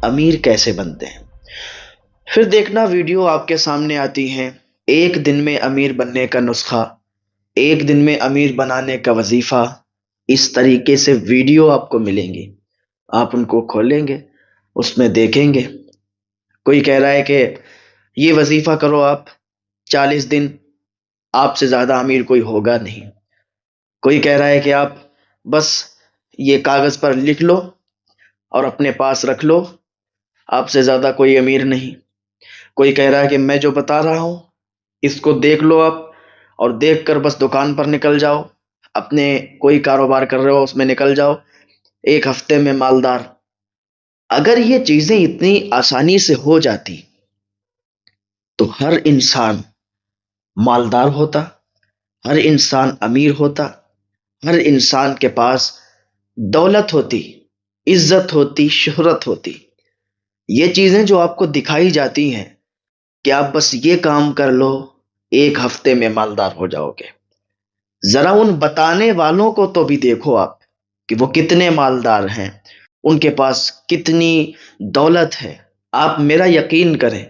امیر کیسے بنتے ہیں۔ پھر دیکھنا ویڈیو آپ کے سامنے آتی ہیں، ایک دن میں امیر بننے کا نسخہ، ایک دن میں امیر بنانے کا وظیفہ، اس طریقے سے ویڈیو آپ کو ملیں گی۔ آپ ان کو کھولیں گے، اس میں دیکھیں گے کوئی کہہ رہا ہے کہ یہ وظیفہ کرو آپ 40 دن، آپ سے زیادہ امیر کوئی ہوگا نہیں۔ کوئی کہہ رہا ہے کہ آپ بس یہ کاغذ پر لکھ لو اور اپنے پاس رکھ لو، آپ سے زیادہ کوئی امیر نہیں۔ کوئی کہہ رہا ہے کہ میں جو بتا رہا ہوں اس کو دیکھ لو آپ، اور دیکھ کر بس دکان پر نکل جاؤ، اپنے کوئی کاروبار کر رہے ہو اس میں نکل جاؤ، 1 ہفتے میں مالدار۔ اگر یہ چیزیں اتنی آسانی سے ہو جاتی تو ہر انسان مالدار ہوتا، ہر انسان امیر ہوتا، ہر انسان کے پاس دولت ہوتی، عزت ہوتی، شہرت ہوتی۔ یہ چیزیں جو آپ کو دکھائی جاتی ہیں کہ آپ بس یہ کام کر لو 1 ہفتے میں مالدار ہو جاؤ گے، ذرا ان بتانے والوں کو تو بھی دیکھو آپ کہ وہ کتنے مالدار ہیں، ان کے پاس کتنی دولت ہے۔ آپ میرا یقین کریں،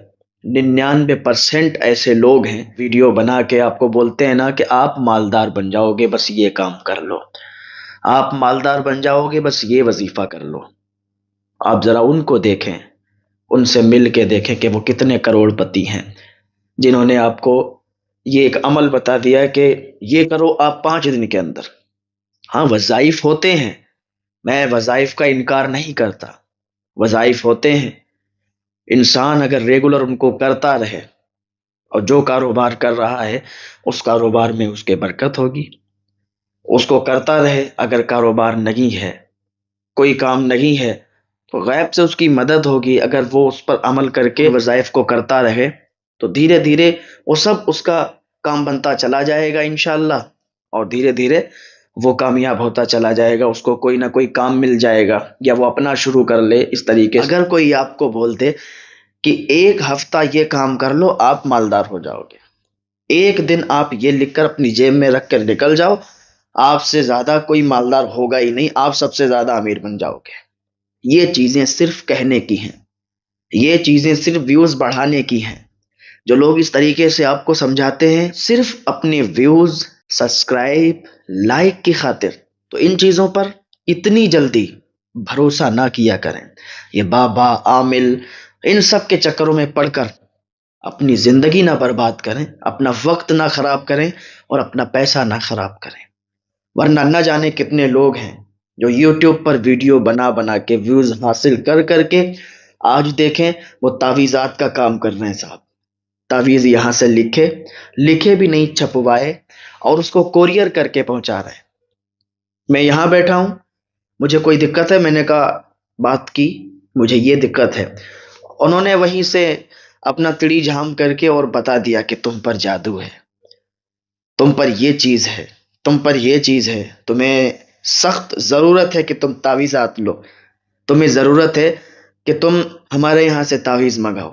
99% ایسے لوگ ہیں ویڈیو بنا کے آپ کو بولتے ہیں نا کہ آپ مالدار بن جاؤ گے بس یہ کام کر لو، آپ مالدار بن جاؤ گے بس یہ وظیفہ کر لو۔ آپ ذرا ان کو دیکھیں، ان سے مل کے دیکھیں کہ وہ کتنے کروڑ پتی ہیں جنہوں نے آپ کو یہ ایک عمل بتا دیا کہ یہ کرو آپ 5 دن کے اندر۔ ہاں وظائف ہوتے ہیں، میں وظائف کا انکار نہیں کرتا، وظائف ہوتے ہیں، انسان اگر ریگولر ان کو کرتا رہے اور جو کاروبار کر رہا ہے اس کاروبار میں اس کے برکت ہوگی، اس کو کرتا رہے۔ اگر کاروبار نہیں ہے، کوئی کام نہیں ہے، تو غیب سے اس کی مدد ہوگی۔ اگر وہ اس پر عمل کر کے وظائف کو کرتا رہے تو دھیرے دھیرے وہ سب اس کا کام بنتا چلا جائے گا انشاءاللہ، اور دھیرے دھیرے وہ کامیاب ہوتا چلا جائے گا، اس کو کوئی نہ کوئی کام مل جائے گا یا وہ اپنا شروع کر لے اس طریقے سے۔ اگر کوئی آپ کو بول دے کہ 1 ہفتہ یہ کام کر لو آپ مالدار ہو جاؤ گے، ایک دن آپ یہ لکھ کر اپنی جیب میں رکھ کر نکل جاؤ، آپ سے زیادہ کوئی مالدار ہوگا ہی نہیں، آپ سب سے زیادہ امیر بن جاؤ گے۔ یہ چیزیں صرف کہنے کی ہیں، یہ چیزیں صرف ویوز بڑھانے کی ہیں۔ جو لوگ اس طریقے سے آپ کو سمجھاتے ہیں صرف اپنے ویوز، سبسکرائب، لائک کی خاطر، تو ان چیزوں پر اتنی جلدی بھروسہ نہ کیا کریں۔ یہ بابا، عامل، ان سب کے چکروں میں پڑھ کر اپنی زندگی نہ برباد کریں، اپنا وقت نہ خراب کریں اور اپنا پیسہ نہ خراب کریں، ورنہ نہ جانے کتنے لوگ ہیں جو یوٹیوب پر ویڈیو بنا بنا کے ویوز حاصل کر کر کے آج دیکھیں وہ تعویذات کا کام کر رہے ہیں۔ صاحب تعویذ یہاں سے لکھے لکھے بھی نہیں، چھپوائے اور اس کو کوریئر کر کے پہنچا رہے ہیں۔ میں یہاں بیٹھا ہوں، مجھے کوئی دقت ہے، میں نے کہا بات کی، مجھے یہ دقت ہے، انہوں نے وہیں سے اپنا تڑی جھام کر کے اور بتا دیا کہ تم پر جادو ہے، تم پر یہ چیز ہے، تم پر یہ چیز ہے، تمہیں سخت ضرورت ہے کہ تم تعویذات لو، تمہیں ضرورت ہے کہ تم ہمارے یہاں سے تعویذ منگاؤ،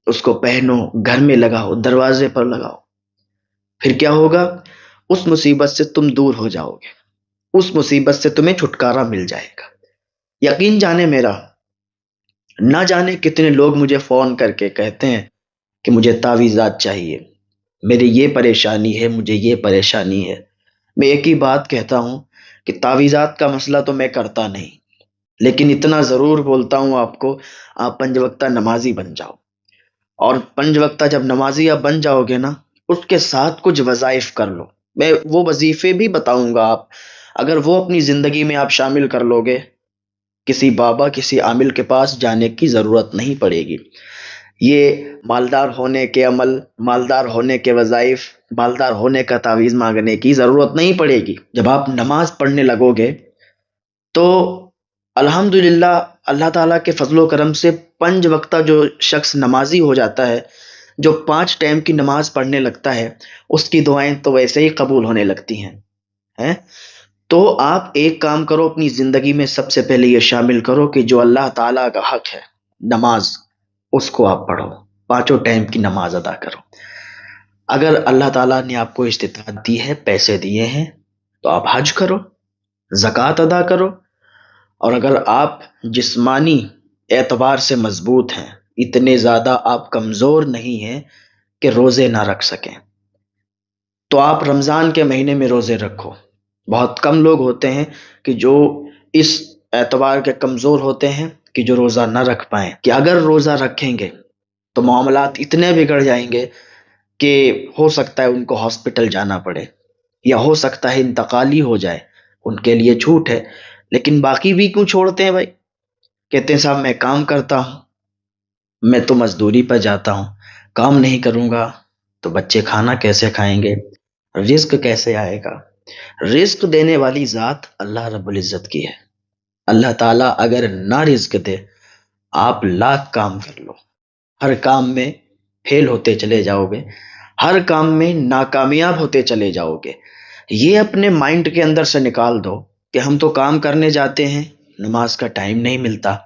اس کو پہنو، گھر میں لگاؤ، دروازے پر لگاؤ۔ پھر کیا ہوگا؟ اس مصیبت سے تم دور ہو جاؤ گے، اس مصیبت سے تمہیں چھٹکارا مل جائے گا۔ یقین جانے میرا، نہ جانے کتنے لوگ مجھے فون کر کے کہتے ہیں کہ مجھے تعویذات چاہیے، میری یہ پریشانی ہے، مجھے یہ پریشانی ہے۔ میں ایک ہی بات کہتا ہوں کہ تعویذات کا مسئلہ تو میں کرتا نہیں، لیکن اتنا ضرور بولتا ہوں آپ کو، آپ 5 وقتہ نمازی بن جاؤ، اور 5 وقتہ جب نمازی آپ بن جاؤ گے نا، اس کے ساتھ کچھ وظائف کر لو۔ میں وہ وظیفے بھی بتاؤں گا، آپ اگر وہ اپنی زندگی میں آپ شامل کر لو گے، کسی بابا، کسی عامل کے پاس جانے کی ضرورت نہیں پڑے گی۔ یہ مالدار ہونے کے عمل، مالدار ہونے کے وظائف، مالدار ہونے کا تعویذ مانگنے کی ضرورت نہیں پڑے گی۔ جب آپ نماز پڑھنے لگو گے تو الحمدللہ اللہ تعالیٰ کے فضل و کرم سے 5 وقتہ جو شخص نمازی ہو جاتا ہے، جو 5 ٹائم کی نماز پڑھنے لگتا ہے، اس کی دعائیں تو ویسے ہی قبول ہونے لگتی ہیں۔ تو آپ ایک کام کرو، اپنی زندگی میں سب سے پہلے یہ شامل کرو کہ جو اللہ تعالیٰ کا حق ہے نماز، اس کو آپ پڑھو، 5 ٹائم کی نماز ادا کرو۔ اگر اللہ تعالیٰ نے آپ کو استطاعت دی ہے، پیسے دیے ہیں، تو آپ حج کرو، زکوٰۃ ادا کرو، اور اگر آپ جسمانی اعتبار سے مضبوط ہیں، اتنے زیادہ آپ کمزور نہیں ہیں کہ روزے نہ رکھ سکیں، تو آپ رمضان کے مہینے میں روزے رکھو۔ بہت کم لوگ ہوتے ہیں کہ جو اس اعتبار کے کمزور ہوتے ہیں کہ جو روزہ نہ رکھ پائیں، کہ اگر روزہ رکھیں گے تو معاملات اتنے بگڑ جائیں گے کہ ہو سکتا ہے ان کو ہاسپٹل جانا پڑے، یا ہو سکتا ہے انتقال ہی ہو جائے۔ ان کے لیے چھوٹ ہے، لیکن باقی بھی کیوں چھوڑتے ہیں بھائی؟ کہتے ہیں صاحب میں کام کرتا ہوں، میں تو مزدوری پر جاتا ہوں، کام نہیں کروں گا تو بچے کھانا کیسے کھائیں گے، رزق کیسے آئے گا؟ رزق دینے والی ذات اللہ رب العزت کی ہے۔ اللہ تعالیٰ اگر نہ رزق دے، آپ لاکھ کام کر لو، ہر کام میں فیل ہوتے چلے جاؤ گے، ہر کام میں ناکامیاب ہوتے چلے جاؤ گے۔ یہ اپنے مائنڈ کے اندر سے نکال دو کہ ہم تو کام کرنے جاتے ہیں، نماز کا ٹائم نہیں ملتا،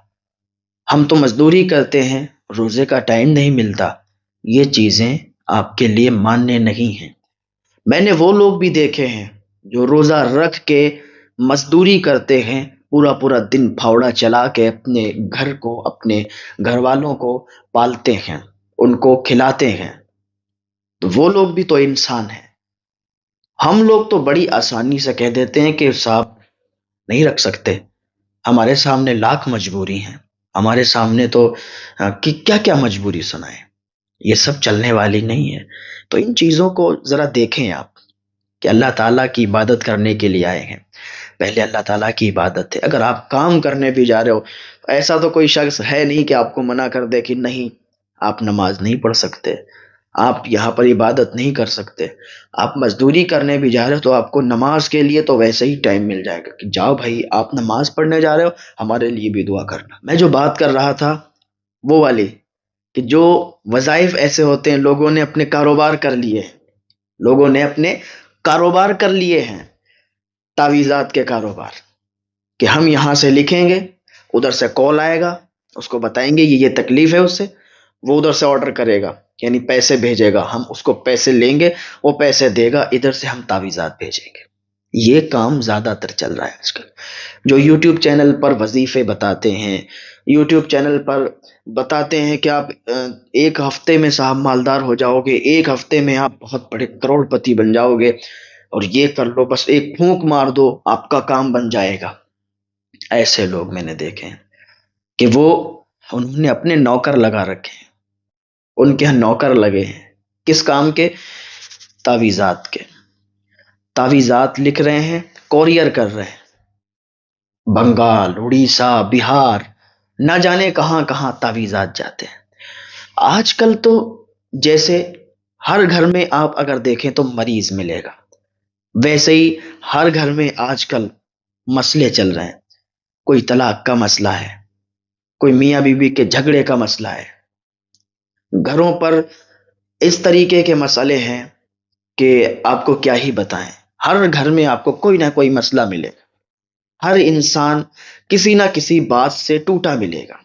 ہم تو مزدوری کرتے ہیں، روزے کا ٹائم نہیں ملتا۔ یہ چیزیں آپ کے لیے ماننے نہیں ہیں۔ میں نے وہ لوگ بھی دیکھے ہیں جو روزہ رکھ کے مزدوری کرتے ہیں، پورا پورا دن پھاوڑا چلا کے اپنے گھر کو، اپنے گھر والوں کو پالتے ہیں، ان کو کھلاتے ہیں، تو وہ لوگ بھی تو انسان ہیں۔ ہم لوگ تو بڑی آسانی سے کہہ دیتے ہیں کہ صاحب نہیں رکھ سکتے، ہمارے سامنے لاکھ مجبوری ہیں، ہمارے سامنے تو کہ کیا کیا مجبوری سنائیں، یہ سب چلنے والی نہیں ہے۔ تو ان چیزوں کو ذرا دیکھیں آپ کہ اللہ تعالیٰ کی عبادت کرنے کے لیے آئے ہیں، پہلے اللہ تعالیٰ کی عبادت ہے۔ اگر آپ کام کرنے بھی جا رہے ہو، ایسا تو کوئی شخص ہے نہیں کہ آپ کو منع کر دے کہ نہیں آپ نماز نہیں پڑھ سکتے، آپ یہاں پر عبادت نہیں کر سکتے۔ آپ مزدوری کرنے بھی جا رہے ہو تو آپ کو نماز کے لیے تو ویسے ہی ٹائم مل جائے گا کہ جاؤ بھائی آپ نماز پڑھنے جا رہے ہو، ہمارے لیے بھی دعا کرنا۔ میں جو بات کر رہا تھا وہ والی کہ جو وظائف ایسے ہوتے ہیں، لوگوں نے اپنے کاروبار کر لیے ہیں، لوگوں نے اپنے کاروبار کر لیے ہیں، تعویذات کے کاروبار، کہ ہم یہاں سے لکھیں گے، ادھر سے کال آئے گا، اس کو بتائیں گے یہ تکلیف ہے اس سے، وہ ادھر سے آرڈر کرے گا، یعنی پیسے بھیجے گا، ہم اس کو پیسے لیں گے، وہ پیسے دے گا، ادھر سے ہم تعویذات بھیجیں گے۔ یہ کام زیادہ تر چل رہا ہے آج کل۔ جو یوٹیوب چینل پر وظیفے بتاتے ہیں، یوٹیوب چینل پر بتاتے ہیں کہ آپ ایک ہفتے میں صاحب مالدار ہو جاؤ گے، ایک ہفتے میں آپ بہت بڑے کروڑ پتی بن جاؤ گے، اور یہ کر لو، بس ایک پھونک مار دو آپ کا کام بن جائے گا۔ ایسے لوگ میں نے دیکھے ہیں کہ انہوں نے اپنے نوکر لگا رکھے ہیں، ان کے یہاں نوکر لگے ہیں، کس کام کے؟ تعویذات کے۔ تعویذات لکھ رہے ہیں، کوریئر کر رہے ہیں، بنگال، اڑیسہ، بہار، نہ جانے کہاں کہاں تعویذات جاتے ہیں۔ آج کل تو جیسے ہر گھر میں آپ اگر دیکھیں تو مریض ملے گا، ویسے ہی ہر گھر میں آج کل مسئلے چل رہے ہیں۔ کوئی طلاق کا مسئلہ ہے، کوئی میاں بیوی کے جھگڑے کا مسئلہ ہے، گھروں پر اس طریقے کے مسئلے ہیں کہ آپ کو کیا ہی بتائیں۔ ہر گھر میں آپ کو کوئی نہ کوئی مسئلہ ملے گا، ہر انسان کسی نہ کسی بات سے ٹوٹا ملے گا۔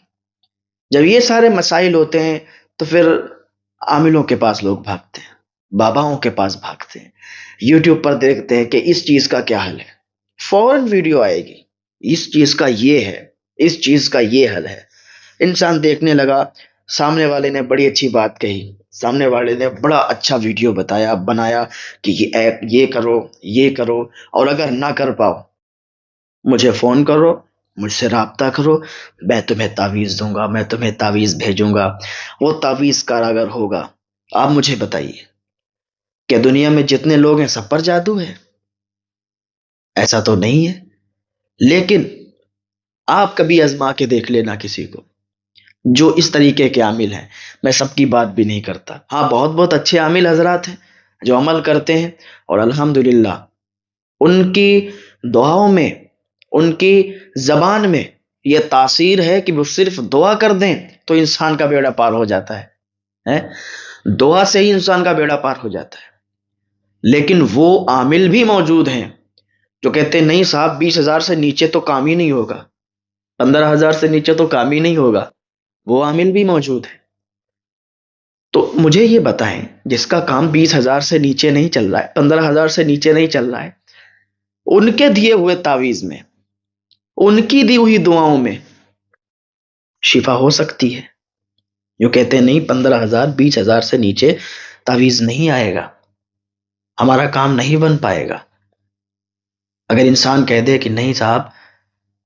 جب یہ سارے مسائل ہوتے ہیں تو پھر عاملوں کے پاس لوگ بھاگتے ہیں، باباؤں کے پاس بھاگتے ہیں، یوٹیوب پر دیکھتے ہیں کہ اس چیز کا کیا حل ہے، فوراً ویڈیو آئے گی، اس چیز کا یہ ہے، اس چیز کا یہ حل ہے۔ انسان دیکھنے لگا، سامنے والے نے بڑی اچھی بات کہی، سامنے والے نے بڑا اچھا ویڈیو بنایا کہ یہ ایپ یہ کرو، یہ کرو، اور اگر نہ کر پاؤ مجھے فون کرو، مجھ سے رابطہ کرو، میں تمہیں تعویذ دوں گا، میں تمہیں تعویذ بھیجوں گا۔ وہ تعویذ کاراگر ہوگا۔ آپ مجھے بتائیے کہ دنیا میں جتنے لوگ ہیں سب پر جادو ہے؟ ایسا تو نہیں ہے، لیکن آپ کبھی آزما کے دیکھ لینا کسی کو جو اس طریقے کے عامل ہیں۔ میں سب کی بات بھی نہیں کرتا، ہاں بہت بہت اچھے عامل حضرات ہیں جو عمل کرتے ہیں، اور الحمدللہ ان کی دعاؤں میں، ان کی زبان میں یہ تاثیر ہے کہ وہ صرف دعا کر دیں تو انسان کا بیڑا پار ہو جاتا ہے۔ دعا سے ہی انسان کا بیڑا پار ہو جاتا ہے۔ لیکن وہ عامل بھی موجود ہیں جو کہتے ہیں نہیں صاحب 20,000 سے نیچے تو کام ہی نہیں ہوگا، 15,000 سے نیچے تو کام ہی نہیں ہوگا، وہ عامل بھی موجود ہے۔ تو مجھے یہ بتائیں جس کا کام 20,000 سے نیچے نہیں چل رہا ہے، 15,000 سے نیچے نہیں چل رہا ہے، ان کے دیے ہوئے تعویذ میں، ان کی دی ہوئی دعاؤں میں شفا ہو سکتی ہے. جو کہتے ہیں نہیں 15,000 20,000 سے نیچے تعویذ نہیں آئے گا، ہمارا کام نہیں بن پائے گا. اگر انسان کہہ دے کہ نہیں صاحب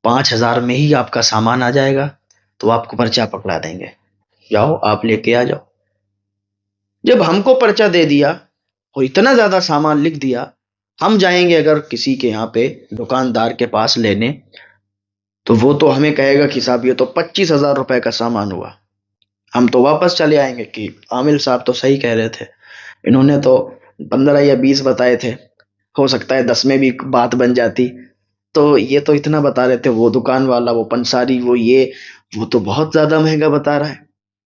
5,000 میں ہی آپ کا سامان آ جائے گا، تو آپ کو پرچہ پکڑا دیں گے، جاؤ آپ لے کے آ جاؤ. جب ہم کو پرچہ دے دیا اور اتنا زیادہ سامان لکھ دیا، ہم جائیں گے اگر کسی کے یہاں پہ دکاندار کے پاس لینے، تو وہ تو ہمیں کہے گا کہ صاحب یہ تو 25,000 روپے کا سامان ہوا. ہم تو واپس چلے آئیں گے کہ عامل صاحب تو صحیح کہہ رہے تھے، انہوں نے تو 15 یا 20 بتائے تھے، ہو سکتا ہے 10 میں بھی بات بن جاتی. تو یہ تو اتنا بتا رہے تھے، وہ دکان والا، وہ پنساری، وہ تو بہت زیادہ مہنگا بتا رہا ہے.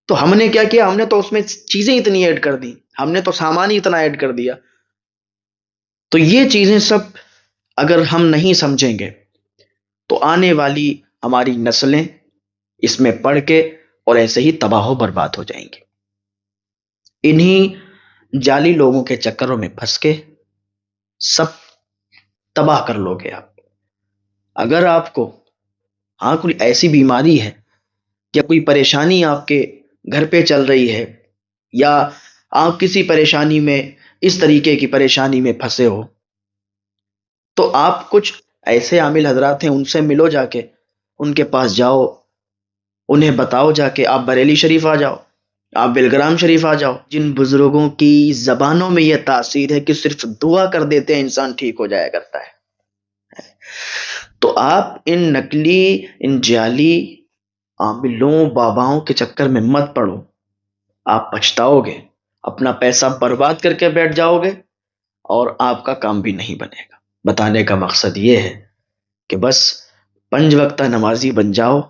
تو ہم نے کیا کیا، ہم نے تو اس میں چیزیں اتنی ایڈ کر دی، ہم نے تو سامان ہی اتنا ایڈ کر دیا. تو یہ چیزیں سب اگر ہم نہیں سمجھیں گے تو آنے والی ہماری نسلیں اس میں پڑھ کے اور ایسے ہی تباہ و برباد ہو جائیں گی. انہی جعلی لوگوں کے چکروں میں پھنس کے سب تباہ کر لو گے آپ. اگر آپ کو ہاں کوئی ایسی بیماری ہے یا کوئی پریشانی آپ کے گھر پہ چل رہی ہے، یا آپ کسی پریشانی میں، اس طریقے کی پریشانی میں پھنسے ہو، تو آپ کچھ ایسے عامل حضرات ہیں، ان سے ملو، جا کے ان کے پاس جاؤ، انہیں بتاؤ، جا کے آپ بریلی شریف آ جاؤ، آپ بلگرام شریف آ جاؤ. جن بزرگوں کی زبانوں میں یہ تاثیر ہے کہ صرف دعا کر دیتے ہیں انسان ٹھیک ہو جایا کرتا ہے. تو آپ ان نقلی، ان جعلی عاملوں باباؤں کے چکر میں مت پڑو، آپ پچھتاؤ گے، اپنا پیسہ برباد کر کے بیٹھ جاؤ گے، اور آپ کا کام بھی نہیں بنے گا. بتانے کا مقصد یہ ہے کہ بس 5 وقتہ نمازی بن جاؤ،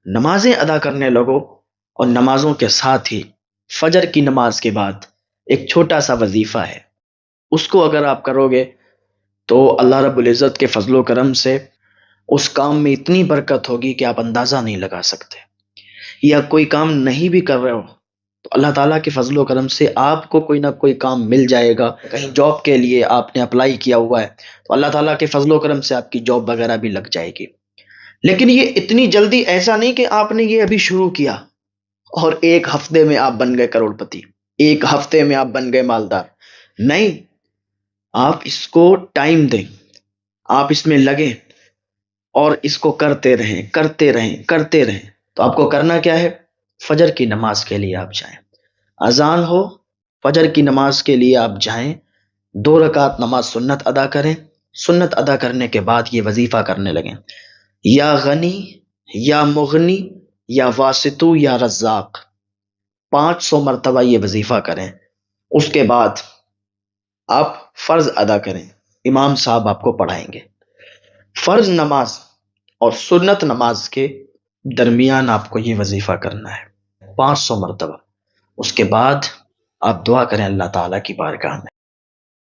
نمازیں ادا کرنے لگو، اور نمازوں کے ساتھ ہی فجر کی نماز کے بعد ایک چھوٹا سا وظیفہ ہے، اس کو اگر آپ کرو گے تو اللہ رب العزت کے فضل و کرم سے اس کام میں اتنی برکت ہوگی کہ آپ اندازہ نہیں لگا سکتے. یا کوئی کام نہیں بھی کر رہے ہو تو اللہ تعالیٰ کے فضل و کرم سے آپ کو کوئی نہ کوئی کام مل جائے گا. کہیں جاب کے لیے آپ نے اپلائی کیا ہوا ہے تو اللہ تعالیٰ کے فضل و کرم سے آپ کی جاب وغیرہ بھی لگ جائے گی. لیکن یہ اتنی جلدی ایسا نہیں کہ آپ نے یہ ابھی شروع کیا اور 1 ہفتے میں آپ بن گئے کروڑ پتی، 1 ہفتے میں آپ بن گئے مالدار. نہیں، آپ اس کو ٹائم دیں، آپ اس میں لگیں، اور اس کو کرتے رہیں کرتے رہیں کرتے رہیں. تو آپ کو کرنا کیا ہے، فجر کی نماز کے لیے آپ جائیں، اذان ہو، فجر کی نماز کے لیے آپ جائیں، 2 رکعت نماز سنت ادا کریں، سنت ادا کرنے کے بعد یہ وظیفہ کرنے لگیں، یا غنی، یا مغنی، یا واسطو، یا رزاق. 500 مرتبہ یہ وظیفہ کریں. اس کے بعد آپ فرض ادا کریں، امام صاحب آپ کو پڑھائیں گے. فرض نماز اور سنت نماز کے درمیان آپ کو یہ وظیفہ کرنا ہے 500 مرتبہ. اس کے بعد آپ دعا کریں اللہ تعالیٰ کی بارگاہ میں